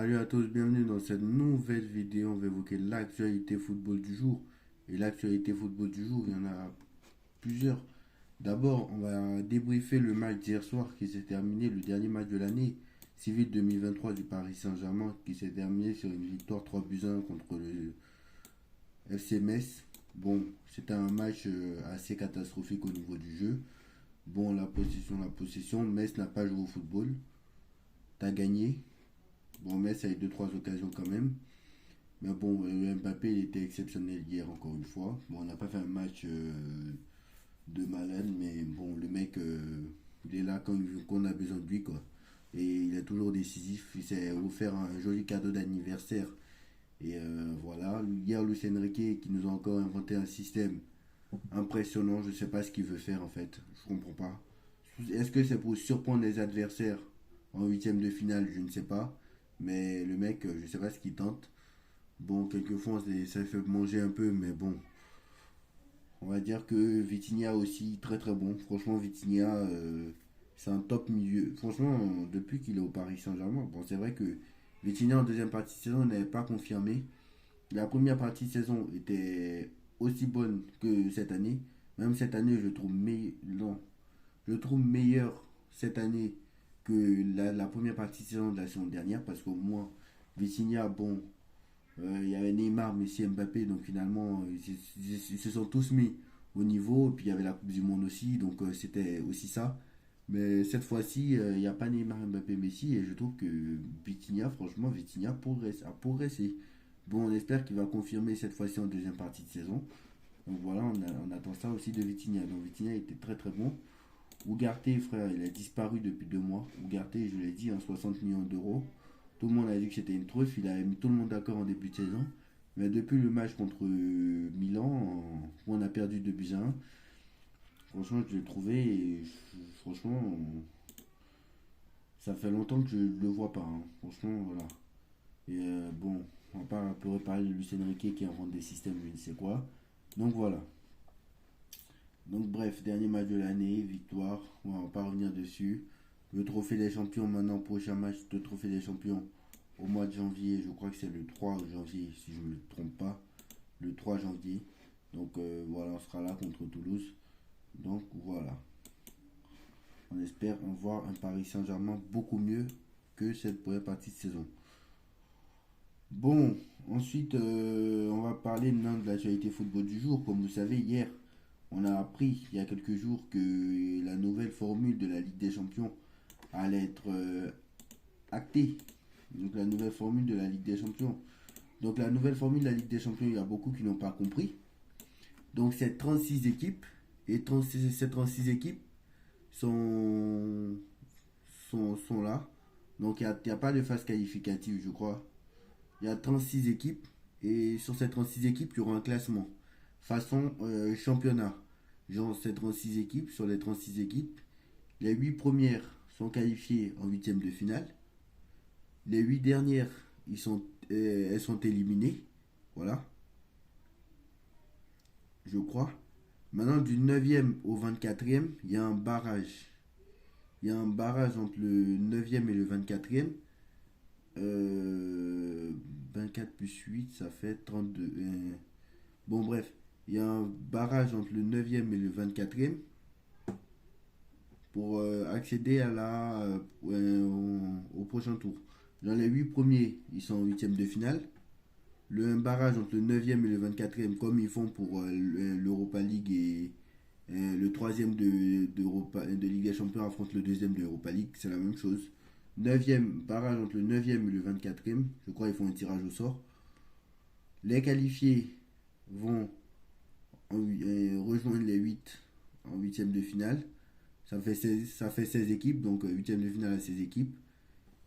Salut à tous, bienvenue dans cette nouvelle vidéo. On va évoquer l'actualité football du jour. Et l'actualité football du jour, il y en a plusieurs. D'abord, on va débriefer le match d'hier soir qui s'est terminé, le dernier match de l'année, Civil 2023 du Paris Saint-Germain, qui s'est terminé sur une victoire 3 buts 1 contre le FC Metz. Bon, c'était un match assez catastrophique au niveau du jeu. Bon, la possession, Metz n'a pas joué au football. T'as gagné. Bon, Metz a eu deux trois occasions quand même. Mais bon, Mbappé il était exceptionnel hier encore une fois. Bon, on n'a pas fait un match de malade, mais bon, le mec, il est là quand on a besoin de lui, quoi. Et il est toujours décisif. Il s'est offert un joli cadeau d'anniversaire. Et voilà, hier, Luis Enrique qui nous a encore inventé un système impressionnant. Je ne sais pas ce qu'il veut faire en fait. Je comprends pas. Est-ce que c'est pour surprendre les adversaires en huitième de finale? Je ne sais pas. Mais le mec, je ne sais pas ce qu'il tente. Bon, quelquefois, ça fait manger un peu, mais bon. On va dire que Vitinha aussi, très très bon. Franchement, Vitinha, c'est un top milieu. Franchement, depuis qu'il est au Paris Saint-Germain, bon, c'est vrai que Vitinha en deuxième partie de saison n'avait pas confirmé. La première partie de saison était aussi bonne que cette année. Même cette année, non, je le trouve meilleur cette année que la première partie de saison de la saison dernière parce qu'au moins, Vitinha, bon, il y avait Neymar, Messi, Mbappé, donc finalement, ils se sont tous mis au niveau. Et puis il y avait la Coupe du Monde aussi, donc c'était aussi ça. Mais cette fois-ci, il n'y a pas Neymar, Mbappé, Messi, et je trouve que Vitinha, franchement, Vitinha a progressé. Bon, on espère qu'il va confirmer cette fois-ci en deuxième partie de saison. Donc voilà, on attend ça aussi de Vitinha. Donc Vitinha était très très bon. Ougarté, frère, il a disparu depuis 2 mois. Ougarté, je l'ai dit, 60 millions d'euros. Tout le monde a dit que c'était une truffe. Il a mis tout le monde d'accord en début de saison. Mais depuis le match contre Milan, où on a perdu 2 buts à 1, franchement, je l'ai trouvé. Et franchement, ça fait longtemps que je ne le vois pas, hein. Franchement, voilà. Et bon, on peut reparler de Lucien Riquet qui invente des systèmes, je ne sais quoi. Donc voilà. Donc bref, dernier match de l'année, victoire. On va pas revenir dessus. Le trophée des champions maintenant, prochain match de trophée des champions au mois de janvier. Je crois que c'est le 3 janvier, si je ne me trompe pas. Le 3 janvier. Donc voilà, on sera là contre Toulouse. Donc voilà. On espère en voir un Paris Saint-Germain beaucoup mieux que cette première partie de saison. Bon, ensuite, on va parler maintenant de l'actualité football du jour. Comme vous savez, hier, on a appris il y a quelques jours que la nouvelle formule de la Ligue des Champions allait être actée. Donc la nouvelle formule de la Ligue des Champions. Donc la nouvelle formule de la Ligue des Champions, il y a beaucoup qui n'ont pas compris. Donc c'est 36 équipes. Et ces 36 équipes sont, sont là. Donc il y a pas de phase qualificative, je crois. Il y a 36 équipes. Et sur ces 36 équipes, il y aura un classement. Façon championnat. Genre ces 36 équipes, sur les 36 équipes, les 8 premières sont qualifiées en huitième de finale. Les 8 dernières, elles sont éliminées. Voilà, je crois. Maintenant, du 9e au 24e, il y a un barrage. Il y a un barrage entre le 9e et le 24e. 24 plus 8, ça fait 32. Bon, bref, il y a un barrage entre le 9e et le 24e pour accéder au prochain tour. Dans les 8 premiers, ils sont en huitième de finale. Un barrage entre le 9e et le 24e, comme ils font pour l'Europa League et le troisième de Ligue des Champions affronte le deuxième de Europa League, c'est la même chose. Neuvième barrage entre le 9e et le 24e, je crois qu'ils font un tirage au sort. Les qualifiés vont rejoindre les 8 en huitième de finale. Ça fait 16 équipes, donc huitième de finale à 16 équipes.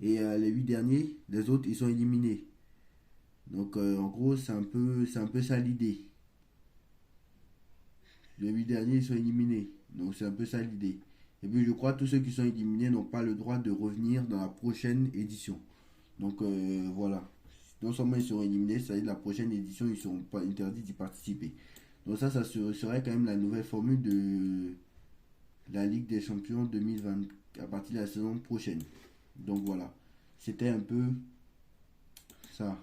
Et les 8 derniers, les autres, ils sont éliminés. Donc en gros, c'est un peu ça l'idée. Les 8 derniers, ils sont éliminés. Donc c'est un peu ça l'idée. Et puis je crois que tous ceux qui sont éliminés n'ont pas le droit de revenir dans la prochaine édition. Donc voilà. Non seulement ils seront éliminés, ça veut dire que la prochaine édition, ils ne seront pas interdits d'y participer. Donc ça serait quand même la nouvelle formule de la Ligue des Champions 2020 à partir de la saison prochaine. Donc voilà. C'était un peu ça.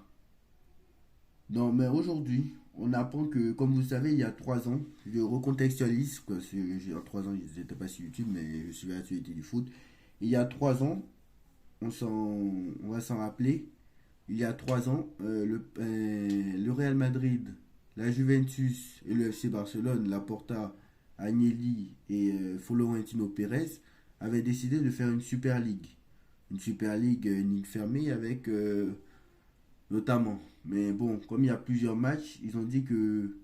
Non, mais aujourd'hui, on apprend que, comme vous savez, il y a 3 ans, je recontextualise, quoi, il y a 3 ans, je n'étais pas sur YouTube, mais je suis à l'actualité du foot. Il y a 3 ans, on va s'en rappeler, il y a 3 ans, le Real Madrid, la Juventus et le FC Barcelone, Laporta, Agnelli et Florentino Pérez avaient décidé de faire une Super League. Une Super League, une ligue fermée avec notamment. Mais bon, comme il y a plusieurs matchs, ils ont dit que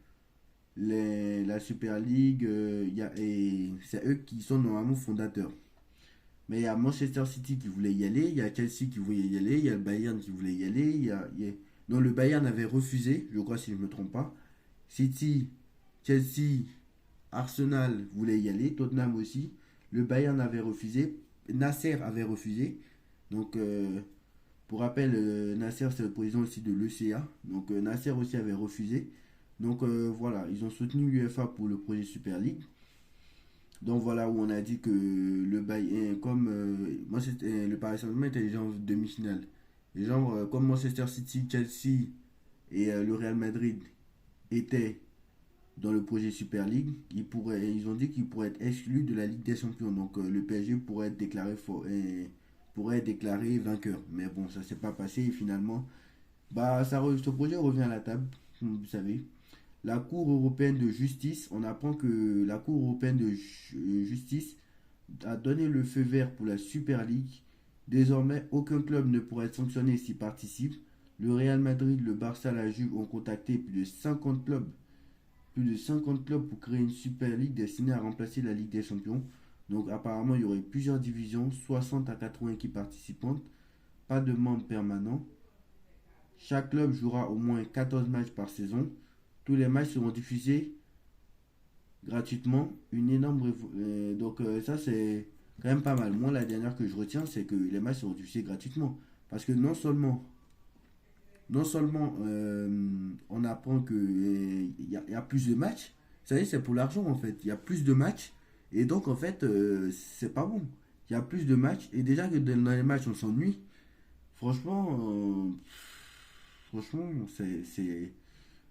la Super League, et c'est eux qui sont normalement fondateurs. Mais il y a Manchester City qui voulait y aller, il y a Chelsea qui voulait y aller, il y a le Bayern qui voulait y aller. Non, le Bayern avait refusé, je crois si je ne me trompe pas. City, Chelsea, Arsenal voulaient y aller, Tottenham aussi. Le Bayern avait refusé, Nasser avait refusé. Donc, pour rappel, Nasser c'est le président aussi de l'ECA. Donc, Nasser aussi avait refusé. Donc, voilà, ils ont soutenu l'UEFA pour le projet Super League. Donc voilà où on a dit que le Bayern, comme le Paris Saint-Germain était déjà en demi-finale. Et genre, comme Manchester City, Chelsea et le Real Madrid étaient dans le projet Super League, ils ont dit qu'ils pourraient être exclus de la Ligue des Champions. Donc le PSG pourrait être déclaré vainqueur. Mais bon, ça s'est pas passé et finalement, bah, ce projet revient à la table, comme vous savez. La Cour européenne de justice, on apprend que la Cour européenne de justice a donné le feu vert pour la Super League. Désormais, aucun club ne pourra être sanctionné s'il participe. Le Real Madrid, le Barça, la Juve ont contacté plus de 50 clubs pour créer une Super League destinée à remplacer la Ligue des Champions. Donc apparemment, il y aurait plusieurs divisions, 60 à 80 équipes participantes, pas de membres permanents. Chaque club jouera au moins 14 matchs par saison. Tous les matchs seront diffusés gratuitement. Ça, c'est quand même pas mal. Moi, la dernière que je retiens, c'est que les matchs seront diffusés gratuitement. Parce que non seulement on apprend qu'il y a plus de matchs, ça y est, c'est pour l'argent en fait. Il y a plus de matchs et donc en fait, c'est pas bon. Il y a plus de matchs et déjà que dans les matchs on s'ennuie, franchement, franchement, c'est.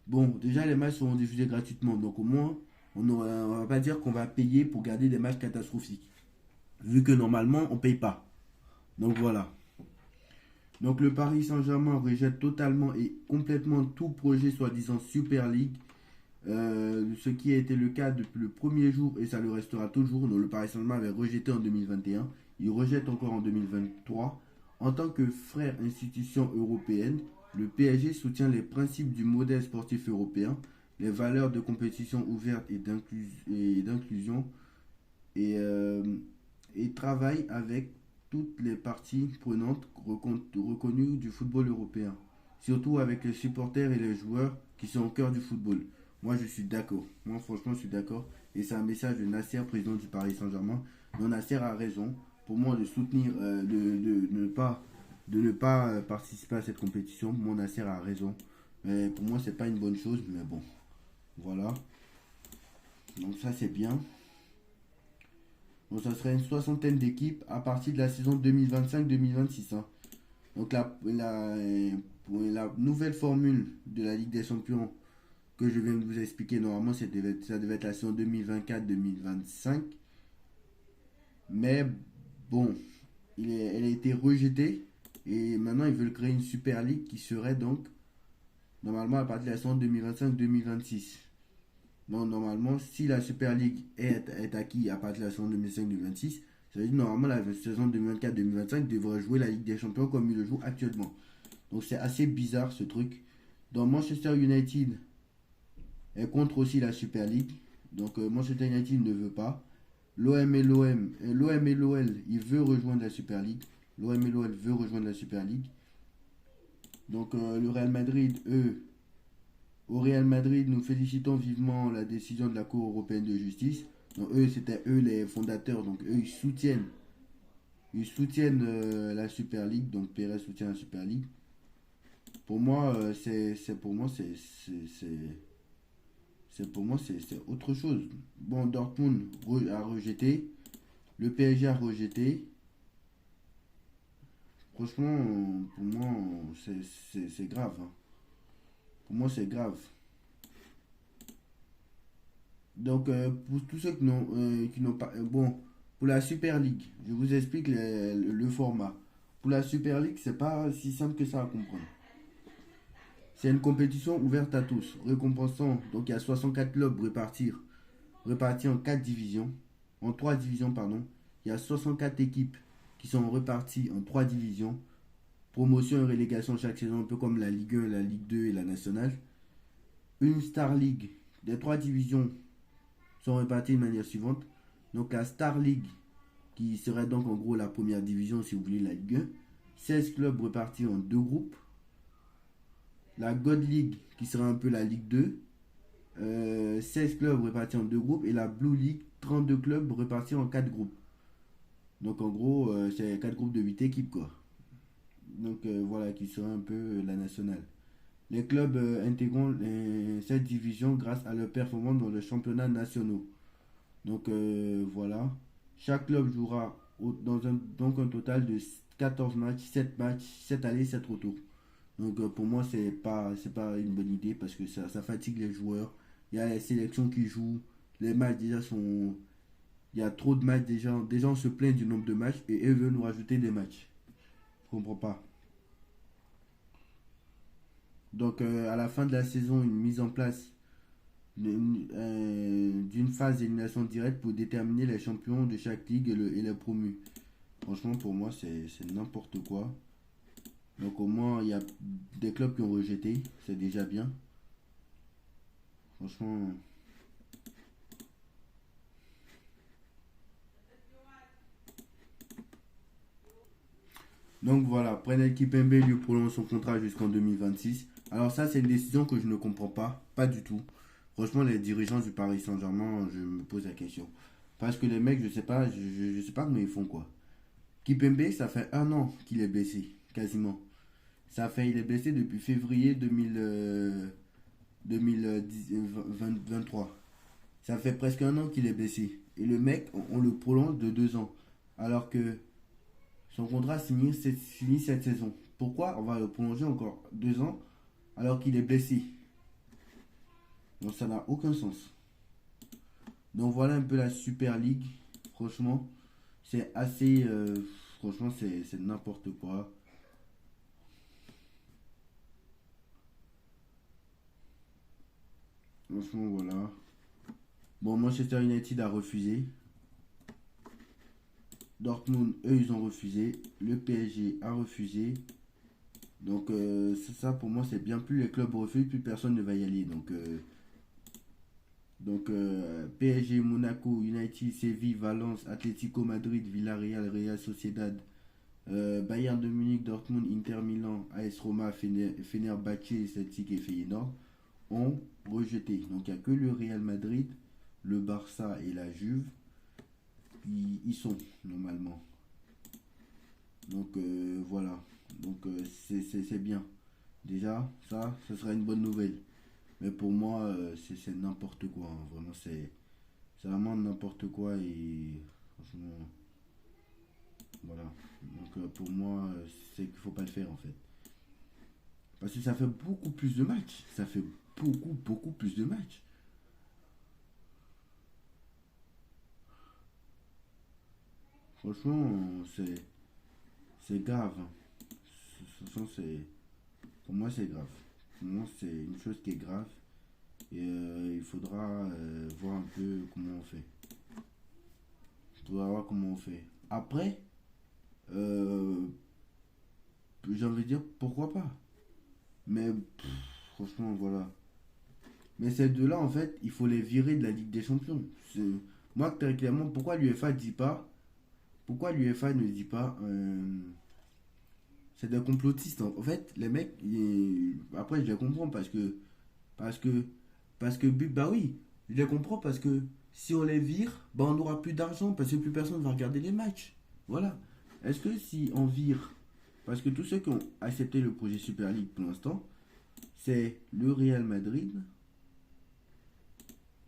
Bon, déjà les matchs seront diffusés gratuitement donc au moins on va pas dire qu'on va payer pour garder des matchs catastrophiques. Vu que normalement on paye pas. Donc voilà. Donc le Paris Saint-Germain rejette totalement et complètement tout projet soi-disant Super League, ce qui a été le cas depuis le premier jour et ça le restera toujours. Donc le Paris Saint-Germain avait rejeté en 2021, il rejette encore en 2023. En tant que frère institution européenne, le PSG soutient les principes du modèle sportif européen, les valeurs de compétition ouverte et d'inclusion et et travaille avec toutes les parties prenantes reconnues du football européen, surtout avec les supporters et les joueurs qui sont au cœur du football. Moi, je suis d'accord. Moi, franchement, je suis d'accord. Et c'est un message de Nasser, président du Paris Saint-Germain. Donc, Nasser a raison. Pour moi, de soutenir, de ne pas participer à cette compétition. Mon Nasser a raison. Mais pour moi, c'est pas une bonne chose. Mais bon, voilà. Donc, ça, c'est bien. Donc ça serait une soixantaine d'équipes à partir de la saison 2025-2026. Hein. Donc pour la nouvelle formule de la Ligue des Champions que je viens de vous expliquer, normalement ça devait être la saison 2024-2025. Mais bon, elle a été rejetée et maintenant ils veulent créer une Super League qui serait donc normalement à partir de la saison 2025-2026. Non, normalement, si la Super League est acquise à partir de la saison 2005-2026, ça veut dire normalement la saison 2024-2025 devrait jouer la Ligue des Champions comme il le joue actuellement. Donc c'est assez bizarre ce truc. Dans Manchester United est contre aussi la Super League. Donc Manchester United ne veut pas. L'OM et l'OL, il veut rejoindre la Super League. L'OM et l'OL veut rejoindre la Super League. Donc le Real Madrid, au Real Madrid, nous félicitons vivement la décision de la Cour européenne de justice. Donc c'était eux les fondateurs, donc eux ils soutiennent la Super League, donc Pérez soutient la Super League. Pour moi, c'est autre chose. Bon, Dortmund a rejeté, le PSG a rejeté. Franchement, pour moi, c'est grave, hein. Pour moi, c'est grave. Donc, pour tous ceux qui n'ont pas... bon, pour la Super League, je vous explique le format. Pour la Super League, c'est pas si simple que ça à comprendre. C'est une compétition ouverte à tous, récompensant. Donc, il y a 64 clubs répartis en 4 divisions. En 3 divisions, pardon. Il y a 64 équipes qui sont reparties en 3 divisions. Promotion et relégation chaque saison, un peu comme la Ligue 1, la Ligue 2 et la nationale. Une Star League des 3 divisions sont répartis de manière suivante. Donc la Star League, qui serait donc en gros la première division si vous voulez la Ligue 1, 16 clubs répartis en deux groupes. La God League, qui serait un peu la Ligue 2, 16 clubs répartis en deux groupes. Et la Blue League, 32 clubs répartis en 4 groupes. Donc en gros, c'est 4 groupes de 8 équipes quoi. Donc voilà, qui serait un peu la nationale. Les clubs intégrant cette division grâce à leur performance dans les championnats nationaux. Donc voilà. Chaque club jouera donc un total de 14 matchs, 7 allées, 7 retours. Donc pour moi, c'est pas une bonne idée parce que ça fatigue les joueurs. Il y a les sélections qui jouent. Les matchs déjà sont. Il y a trop de matchs déjà. Déjà, on se plaint du nombre de matchs et eux veulent nous rajouter des matchs. Je comprends pas. Donc à la fin de la saison, une mise en place d'une phase d'élimination directe pour déterminer les champions de chaque ligue et les promus. Franchement, pour moi, c'est n'importe quoi. Donc au moins, il y a des clubs qui ont rejeté, c'est déjà bien. Franchement. Donc voilà, Prenel Kipembe lui prolonge son contrat jusqu'en 2026. Alors ça, c'est une décision que je ne comprends pas du tout. Franchement, les dirigeants du Paris Saint-Germain, je me pose la question. Parce que les mecs, je sais pas comment ils font quoi. Kipembe, ça fait un an qu'il est blessé, quasiment. Il est blessé depuis février 2023. Ça fait presque un an qu'il est blessé. Et le mec, on le prolonge de 2 ans. Alors que son contrat finit cette saison. Pourquoi on va le prolonger encore 2 ans alors qu'il est blessé? Donc ça n'a aucun sens. Donc voilà un peu la Super League. Franchement, c'est assez... franchement, c'est n'importe quoi. Franchement, voilà. Bon, Manchester United a refusé. Dortmund, eux, ils ont refusé. Le PSG a refusé. Donc, ça pour moi, c'est bien. Plus les clubs refusent, plus personne ne va y aller. Donc, PSG, Monaco, United, Séville, Valence, Atlético Madrid, Villarreal, Real Sociedad, Bayern de Munich, Dortmund, Inter Milan, AS Roma, Fenerbahçe, Celtic et Feyenoord ont rejeté. Donc, il n'y a que le Real Madrid, le Barça et la Juve qui y sont normalement. Donc, voilà. Donc, c'est bien. Déjà, ça, ce sera une bonne nouvelle. Mais pour moi, c'est n'importe quoi, hein. Vraiment, c'est vraiment n'importe quoi et franchement, voilà. Donc pour moi, c'est qu'il faut pas le faire en fait. Parce que ça fait beaucoup plus de matchs. Ça fait beaucoup plus de matchs. Franchement, c'est grave, hein. Pour moi, c'est grave. Pour moi, c'est une chose qui est grave. Et il faudra voir un peu comment on fait. Il faudra voir comment on fait. Après, euh, j'ai envie de dire pourquoi pas. Mais franchement, voilà. Mais ces deux-là, en fait, il faut les virer de la Ligue des Champions. Moi, très clairement, pourquoi l'UEFA ne dit pas, c'est des complotistes. En fait, les mecs, après, je les comprends parce que, bah oui, je les comprends parce que si on les vire, bah on n'aura plus d'argent parce que plus personne ne va regarder les matchs. Voilà. Est-ce que si on vire, parce que tous ceux qui ont accepté le projet Super League pour l'instant, c'est le Real Madrid,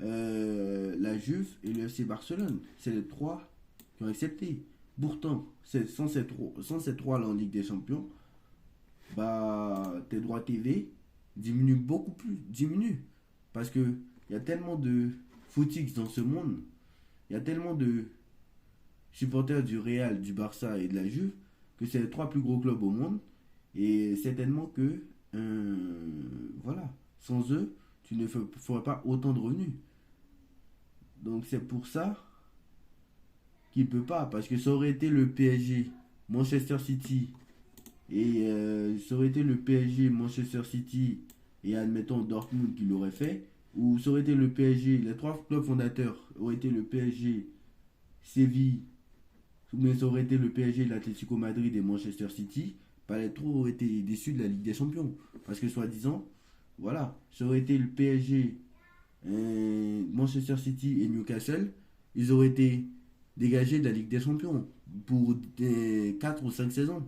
la Juve et le FC Barcelone. C'est les trois qui ont accepté. Pourtant, sans cette roi en Ligue des Champions, bah, tes droits TV diminuent beaucoup plus, diminuent. Parce que il y a tellement de footix dans ce monde, il y a tellement de supporters du Real, du Barça et de la Juve, que c'est les trois plus gros clubs au monde. Et certainement que, voilà, sans eux, tu ne ferais pas autant de revenus. Donc c'est pour ça qu'il ne peut pas. Parce que ça aurait été le PSG, Manchester City, et ça aurait été le PSG, Manchester City, et admettons Dortmund qui l'aurait fait. Ou ça aurait été le PSG, les trois clubs fondateurs auraient été le PSG, Séville, mais ça aurait été le PSG, l'Atlético Madrid et Manchester City, bah, les trois auraient été déçus de la Ligue des Champions. Parce que soi-disant, voilà, ça aurait été le PSG, Manchester City et Newcastle, ils auraient été dégagés de la Ligue des Champions pour des 4 ou 5 saisons.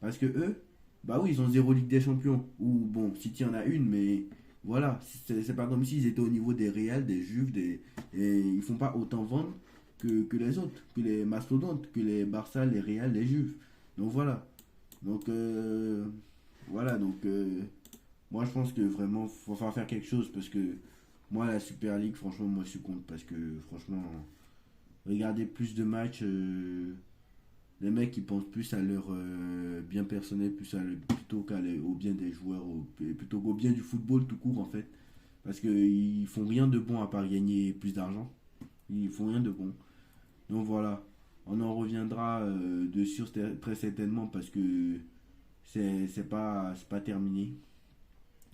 Parce que eux, bah oui, ils ont zéro Ligue des Champions. Ou bon, City en a une, mais voilà, c'est pas comme s'ils étaient au niveau des Real, des Juves, et ils font pas autant vendre que les autres, que les mastodontes, que les Barça, les Real, les Juves. Donc voilà. Donc voilà, donc moi je pense que vraiment faut faire quelque chose parce que moi la Super League, franchement, moi je suis contre parce que franchement, regarder plus de matchs, les mecs ils pensent plus à leur bien personnel, plutôt au bien des joueurs, plutôt qu'au bien du football tout court en fait. Parce qu'ils font rien de bon à part gagner plus d'argent. Ils font rien de bon. Donc voilà, on en reviendra dessus très certainement parce que c'est pas terminé.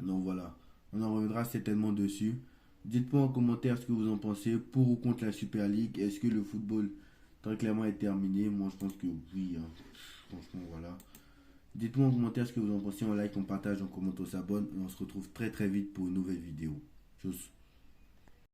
Donc voilà, on en reviendra certainement dessus. Dites-moi en commentaire ce que vous en pensez, pour ou contre la Super League. Est-ce que le football très clairement est terminé? Moi je pense que oui, hein. Franchement voilà. Dites-moi en commentaire ce que vous en pensez, on like, on partage, on commente, on s'abonne et on se retrouve très très vite pour une nouvelle vidéo. Tchuss.